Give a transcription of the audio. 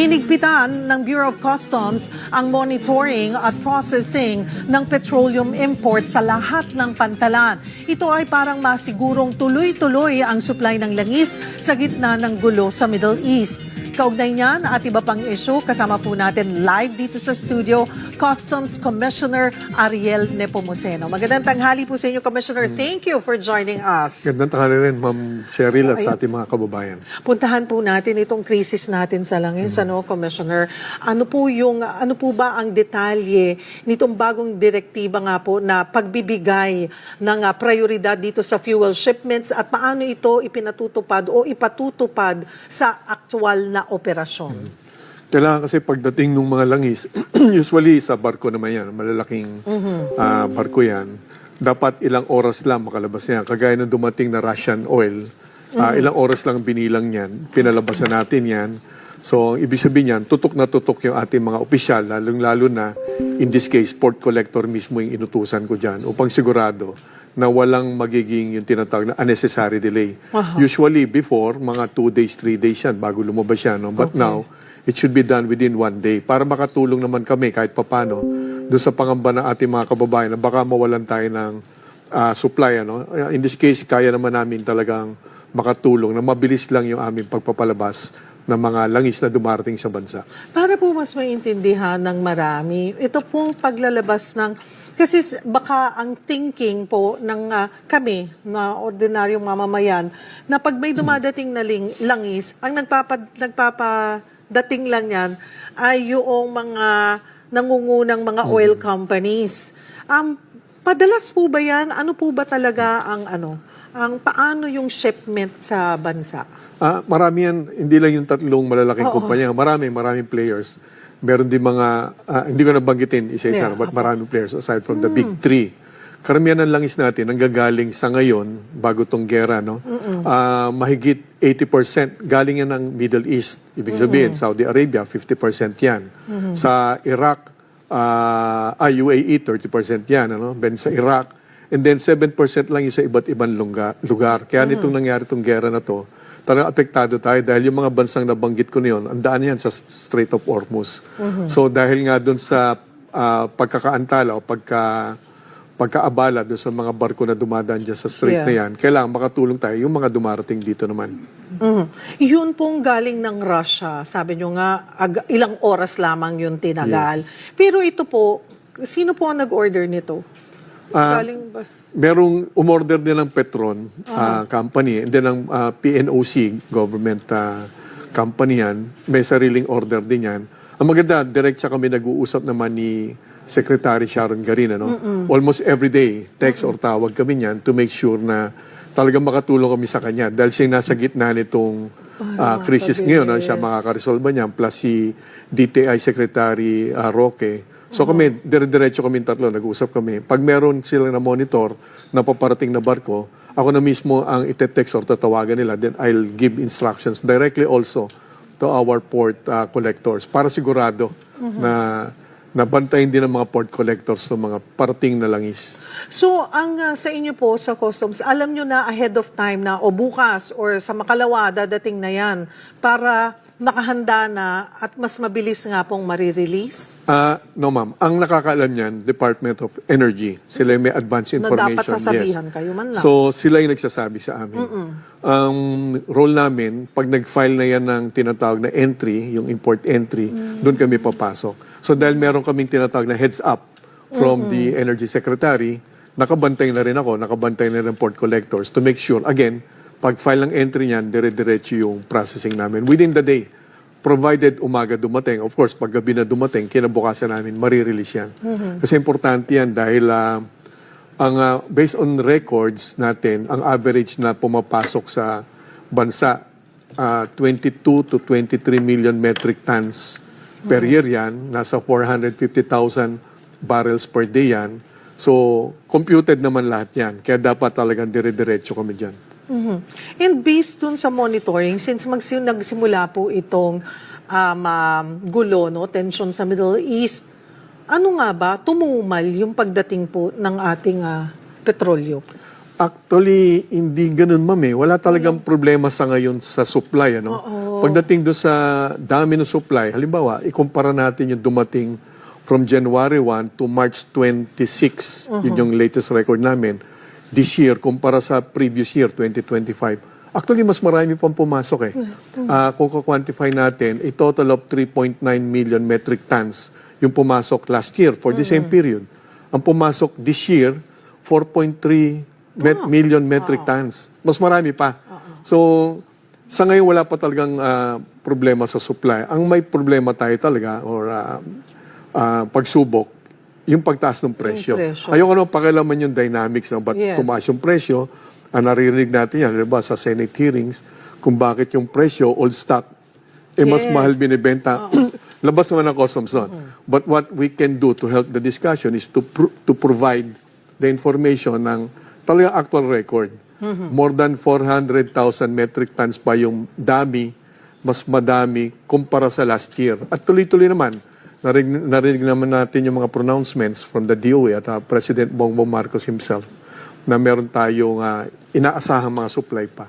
Hinigpitan ng Bureau of Customs ang monitoring at processing ng petroleum import sa lahat ng pantalan. Ito ay parang masigurong tuloy-tuloy ang supply ng langis sa gitna ng gulo sa Middle East. Kaugnay niyan at iba pang issue, kasama po natin live dito sa studio, Customs Commissioner Ariel Nepomuceno. Magandang tanghali po sa inyo, Commissioner. Thank you for joining us. Magandang tanghali rin, Ma'am Cheryl, at sa ating mga kababayan. Puntahan po natin itong krisis natin sa langis, Commissioner. Ano po ba ang detalye nitong bagong direktiba nga po na pagbibigay ng prioridad dito sa fuel shipments at paano ito ipinatutupad o ipatutupad sa aktual na operasyon? Kailangan kasi pagdating ng mga langis, usually sa barko naman yan, malalaking barko yan, dapat ilang oras lang makalabas yan. Kagaya ng dumating na Russian oil, ilang oras lang binilang yan, pinalabasan natin yan. So, ang ibig sabihin yan, tutok na tutok yung ating mga opisyal, lalong-lalo na, in this case, port collector mismo yung inutusan ko dyan, upang sigurado na walang magiging yung tinatawag na unnecessary delay. Usually, before, mga 2 days, 3 days yan bago lumabas yan. No? But now, it should be done within 1 day para makatulong naman kami kahit papano doon sa pangamba ng ating mga kababayan na baka mawalan tayo ng supply. Ano? In this case, kaya naman namin talagang makatulong na mabilis lang yung aming pagpapalabas ng mga langis na dumarating sa bansa. Para po mas maintindihan ng marami, ito pong paglalabas ng kasi baka ang thinking po ng kami na ordinaryong mamamayan na pag may dumadating na langis, ang nagpapadating lang yan ay yung mga nangungunang mga oil companies. Padalas po ba yan? Ano po ba talaga ang paano yung shipment sa bansa? Marami yan, hindi lang yung tatlong malalaking kumpanya, maraming players. Meron din mga, hindi ko nabanggitin isa-isa, but maraming players aside from the big three. Karamihan ng langis natin, ang gagaling sa ngayon, bago tong gera, no? Mahigit 80% galing yan ng Middle East. Ibig sabihin, Saudi Arabia, 50% yan. Sa Iraq, UAE, 30% yan. Ano? Ben sa Iraq, and then 7% lang yung sa iba't ibang lugar. Kaya nitong nangyari itong gera na to, talagang apektado tayo dahil yung mga bansang nabanggit ko niyon, ang daan yan sa Strait of Hormuz. So dahil nga doon sa pagkakaantala o pagkaabala doon sa mga barko na dumadaan dyan sa strait na yan, kailangan makatulong tayo yung mga dumarating dito naman. Yun pong galing ng Russia, sabi nyo nga, ilang oras lamang yun tinagal. Pero ito po, sino po ang nag-order nito? Merong umorder din ng Petron company, and then ang PNOC, government company yan, may sariling order din yan. Ang maganda, direct siya kami nag-uusap naman ni Secretary Sharon Garin. Almost every day, text or tawag kami niyan to make sure na talagang makatulong kami sa kanya. Dahil siya nasa gitna nitong crisis ngayon, siya makakaresolve niyan, plus si DTI Secretary Roque. So kami, dire-diretso kami tatlo, nag-uusap kami. Pag meron sila na monitor na paparating na barko, ako na mismo ang ite-text or tatawagan nila, then I'll give instructions directly also to our port collectors para sigurado na nabantayin din ng mga port collectors ng mga parating na langis. So, ang sa inyo po sa customs, alam nyo na ahead of time na o bukas or sa makalawa, dadating na yan para nakahanda na at mas mabilis nga pong marirelease? No, ma'am. Ang nakakaalam niyan, Department of Energy. Sila yung may advance information. Na dapat sasabihan kayo man lang. So, sila yung nagsasabi sa amin. Ang role namin, pag nag-file na yan ng tinatawag na entry, yung import entry, doon kami papasok. So, dahil meron kaming tinatawag na heads up from the Energy Secretary, nakabantay na rin ako, nakabantay na rin port collectors to make sure, again, pag file ng entry niyan, dire-diretso yung processing namin. Within the day, provided umaga dumating. Of course, pag gabi na dumating, kinabukasan namin, marirelease yan. Kasi importante yan dahil based on records natin, ang average na pumapasok sa bansa, 22 to 23 million metric tons per year yan. Nasa 450,000 barrels per day yan. So, computed naman lahat yan. Kaya dapat talagang dire-diretso kami dyan. And based dun sa monitoring, since nagsimula po itong gulo, tension sa Middle East, ano nga ba, tumumal yung pagdating po ng ating petrolyo? Actually, hindi ganun, ma'am. Wala talagang problema sa ngayon sa supply. Ano? Pagdating doon sa dami ng supply, halimbawa, ikumpara natin yung dumating from January 1 to March 26, yun yung latest record namin, this year, kumpara sa previous year, 2025. Actually, mas marami pang pumasok eh. Kung quantify natin, a total of 3.9 million metric tons yung pumasok last year for the same period. Ang pumasok this year, 4.3 million metric tons. Mas marami pa. So, sa ngayon wala pa talagang problema sa supply. Ang may problema tayo talaga or pagsubok, yung pagtaas ng presyo. Ayoko naman pakialaman yung dynamics ng ba't tumaas yung presyo. Naririnig natin yan, diba, sa Senate hearings, kung bakit yung presyo, old stock, mas mahal binibenta. Labas naman ang customs nun. But what we can do to help the discussion is to provide the information ng talagang actual record. More than 400,000 metric tons pa yung dami, mas madami kumpara sa last year. At tuloy-tuloy naman, narinig naman natin yung mga pronouncements from the DOE at President Bongbong Marcos himself na meron tayong inaasahang mga supply pa.